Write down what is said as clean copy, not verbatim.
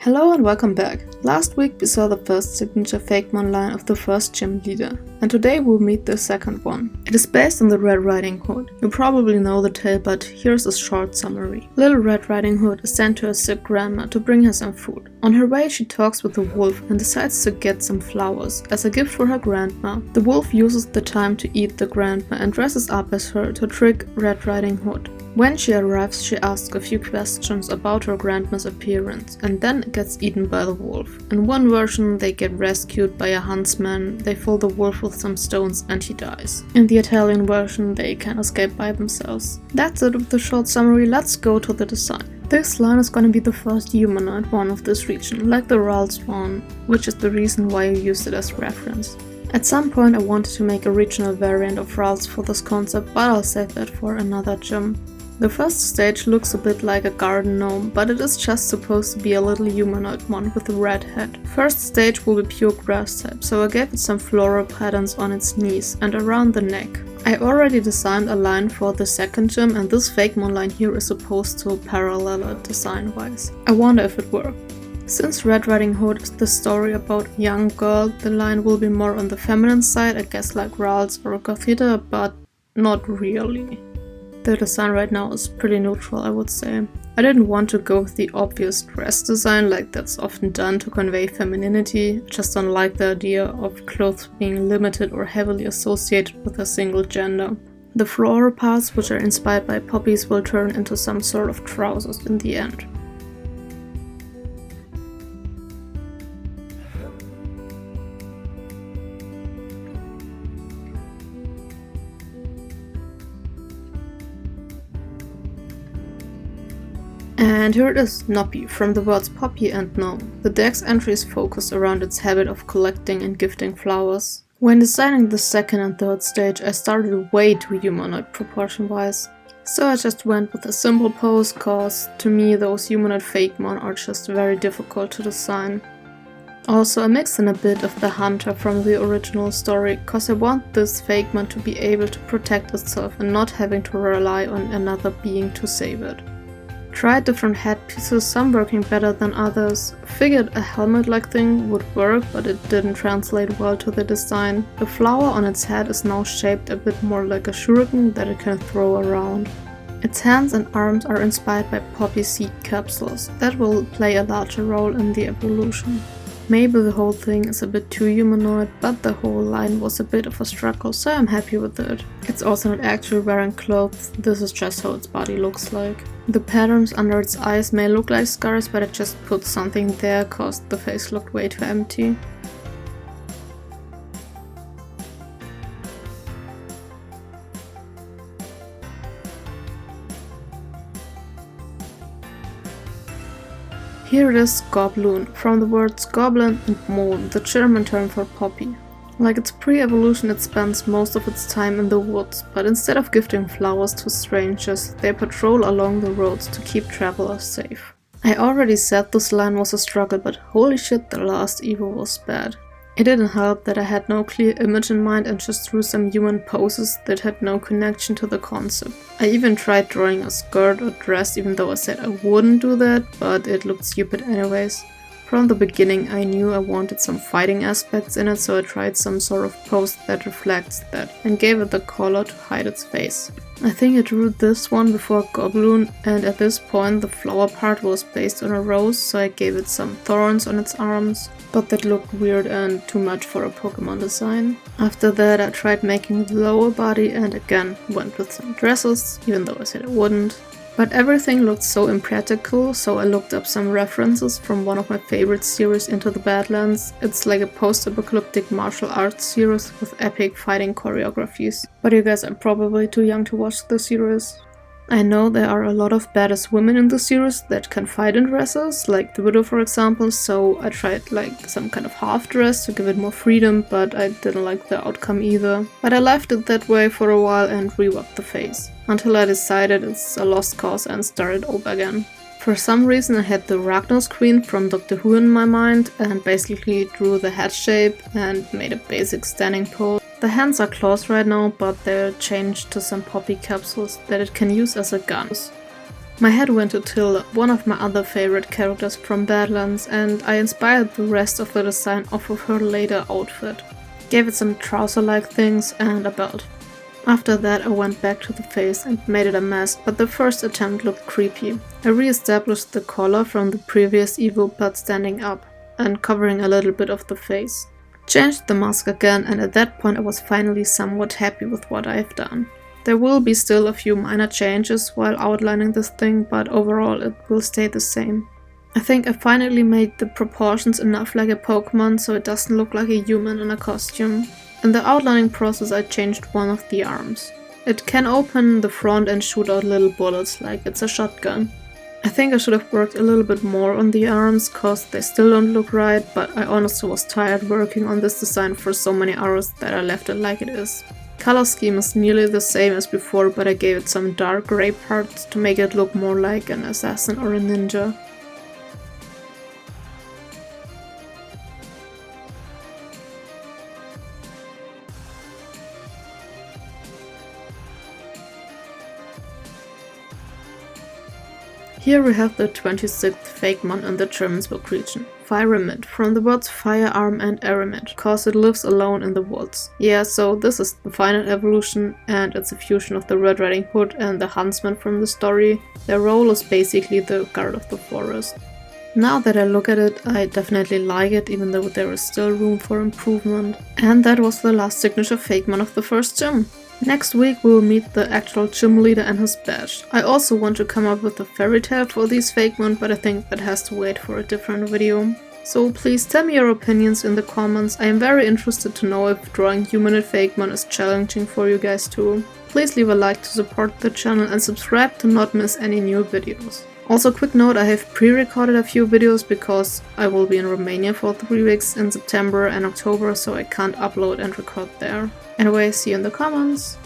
Hello and welcome back. Last week we saw the first Signature Fakemon line of the first Gymleader, and today we'll meet the second one. It is based on the Red Riding Hood. You probably know the tale, but here's a short summary. Little Red Riding Hood is sent to her sick grandma to bring her some food. On her way she talks with the wolf and decides to get some flowers as a gift for her grandma. The wolf uses the time to eat the grandma and dresses up as her to trick Red Riding Hood. When she arrives, she asks a few questions about her grandma's appearance and then gets eaten by the wolf. In one version, they get rescued by a huntsman, they fill the wolf with some stones and he dies. In the Italian version, they can escape by themselves. That's it with the short summary, let's go to the design. This line is gonna be the first humanoid one of this region, like the Ral's one, which is the reason why I used it as reference. At some point I wanted to make a regional variant of Ral's for this concept, but I'll save that for another gym. The first stage looks a bit like a garden gnome, but it is just supposed to be a little humanoid one with a red head. First stage will be pure grass type, so I gave it some floral patterns on its knees and around the neck. I already designed a line for the second gym, and this Fakemon line here is supposed to parallel it design-wise. I wonder if it worked. Since Red Riding Hood is the story about a young girl, the line will be more on the feminine side, I guess like Ral's or Gnoppy, but not really. The design right now is pretty neutral, I would say. I didn't want to go with the obvious dress design like that's often done to convey femininity, just don't like the idea of clothes being limited or heavily associated with a single gender. The floral parts, which are inspired by poppies, will turn into some sort of trousers in the end. And here it is, Gnoppy, from the words poppy and gnome. The deck's entry is focused around its habit of collecting and gifting flowers. When designing the second and third stage, I started way too humanoid proportion-wise. So I just went with a simple pose, cause to me those humanoid Fakemon are just very difficult to design. Also, I mixed in a bit of the hunter from the original story, cause I want this Fakemon to be able to protect itself and not having to rely on another being to save it. Tried different headpieces, some working better than others. Figured a helmet-like thing would work, but it didn't translate well to the design. The flower on its head is now shaped a bit more like a shuriken that it can throw around. Its hands and arms are inspired by poppy seed capsules. That will play a larger role in the evolution. Maybe the whole thing is a bit too humanoid, but the whole line was a bit of a struggle, so I'm happy with it. It's also not actually wearing clothes, this is just how its body looks like. The patterns under its eyes may look like scars, but I just put something there cause the face looked way too empty. Here it is, Goblohn, from the words goblin and Mohn, the German term for poppy. Like its pre-evolution, it spends most of its time in the woods, but instead of gifting flowers to strangers, they patrol along the roads to keep travelers safe. I already said this line was a struggle, but holy shit, the last evo was bad. It didn't help that I had no clear image in mind and just drew some human poses that had no connection to the concept. I even tried drawing a skirt or dress, even though I said I wouldn't do that, but it looked stupid anyways. From the beginning I knew I wanted some fighting aspects in it, so I tried some sort of pose that reflects that and gave it the color to hide its face. I think I drew this one before Goblohn, and at this point the flower part was based on a rose, so I gave it some thorns on its arms, but that looked weird and too much for a Pokemon design. After that I tried making the lower body and again went with some dresses, even though I said I wouldn't. But everything looked so impractical, so I looked up some references from one of my favorite series, Into the Badlands. It's like a post-apocalyptic martial arts series with epic fighting choreographies. But you guys are probably too young to watch the series. I know there are a lot of badass women in the series that can fight in dresses, like the Widow for example, so I tried like some kind of half dress to give it more freedom, but I didn't like the outcome either. But I left it that way for a while and reworked the face, until I decided it's a lost cause and started over again. For some reason I had the Ragnar's Queen from Doctor Who in my mind and basically drew the head shape and made a basic standing pose. The hands are closed right now, but they're changed to some poppy capsules that it can use as a gun. My head went to Tilda, one of my other favorite characters from Badlands, and I inspired the rest of the design off of her later outfit. Gave it some trouser-like things and a belt. After that I went back to the face and made it a mask, but the first attempt looked creepy. I re-established the collar from the previous Evo but standing up and covering a little bit of the face. Changed the mask again, and at that point I was finally somewhat happy with what I've done. There will be still a few minor changes while outlining this thing, but overall it will stay the same. I think I finally made the proportions enough like a Pokémon so it doesn't look like a human in a costume. In the outlining process I changed one of the arms. It can open the front and shoot out little bullets like it's a shotgun. I think I should have worked a little bit more on the arms cause they still don't look right, but I honestly was tired working on this design for so many hours that I left it like it is. Color scheme is nearly the same as before, but I gave it some dark grey parts to make it look more like an assassin or a ninja. Here we have the 26th Fakemon in the Jermanzburg region, Firemint, from the words firearm and arrowment, cause it lives alone in the woods. Yeah, so this is the final evolution and it's a fusion of the Red Riding Hood and the huntsman from the story. Their role is basically the guard of the forest. Now that I look at it, I definitely like it, even though there is still room for improvement. And that was the last Signature Fakemon of the first gym. Next week we will meet the actual gym leader and his badge. I also want to come up with a fairy tale for these Fakemon, but I think that has to wait for a different video. So please tell me your opinions in the comments. I am very interested to know if drawing humanoid Fakemon is challenging for you guys too. Please leave a like to support the channel and subscribe to not miss any new videos. Also, quick note, I have pre-recorded a few videos because I will be in Romania for 3 weeks in September and October, so I can't upload and record there. Anyway, see you in the comments!